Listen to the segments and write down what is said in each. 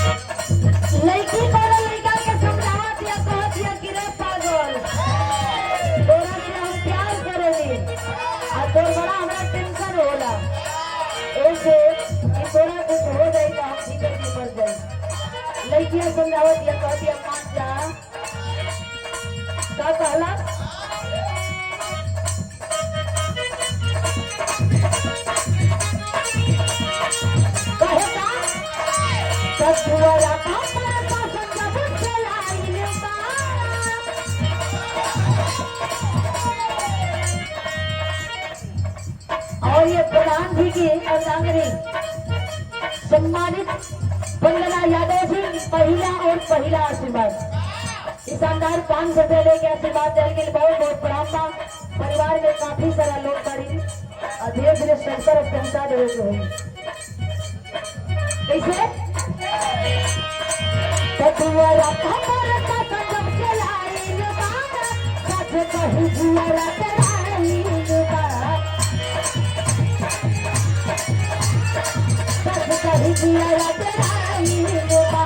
लड़की तोरा लड़का के समझावा दिया कह दिया कि रे पागल तोरा से हम प्यार करेली आ तोर बड़ा हमरा टेंशन होला ऐसे कि तोरा कुछ हो जाई तो हम जिंदगी में मर जाई। लड़कियां समझावा दिया कह दिया मान जा का कहला कहे का ससुरा और ये प्रधान जी की अर्धांगिनी सम्मानित वंदना यादव जी पहला आशीर्वाद इस शानदार 500 रुपये लेके आशीर्वाद देने के लिए बहुत बहुत प्रणाम बा। परिवार में काफी सारा लोग बड़ी धीरे धीरे संकर पहुंचा देवे के होई कैसे ततुआरा कमर का कदम चलाई बाबा सच कही जुआरा चलाई बाबा सच कही जुआरा चलाई बाबा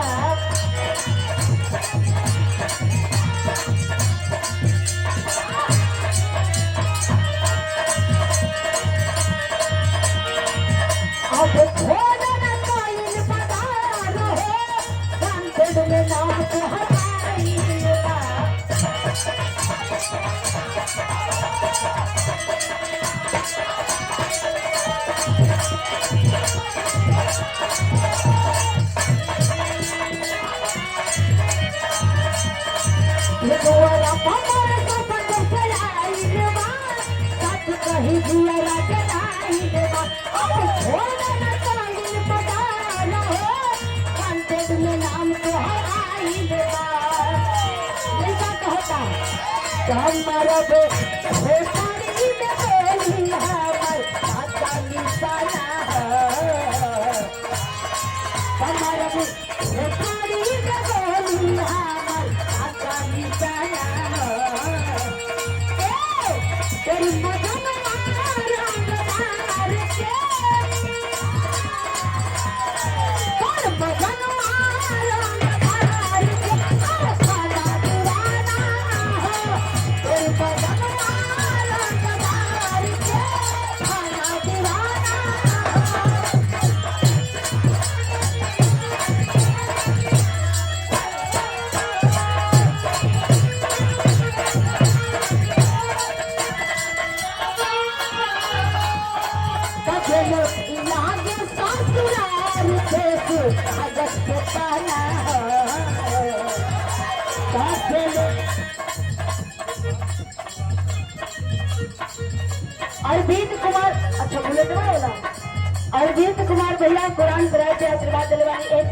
अब थोड़ा ना कोई पता रहे वांटेड में नाम को हटाई दुआरा कमर का बंद चलाई बा सच कही जुआरा चलाई बा अब थोड़ा ना कोई पता रहे वांटेड में नाम को हटाई बा ऐसा कहता हमारा बे पानी में बोली हमार आता निशाना हमारा बे पानी में बोली हमार आता निशाना तेरी मदन मार के पर मदन मार के खाना दीवाना हो तेरी मदन मार के खाना दीवाना लागे ससुराल से कागज के पाना अरविंद कुमार अच्छा बोले तो अरविंद कुमार भैया कुरान पढ़ाई के आशीर्वाद दिलवानी।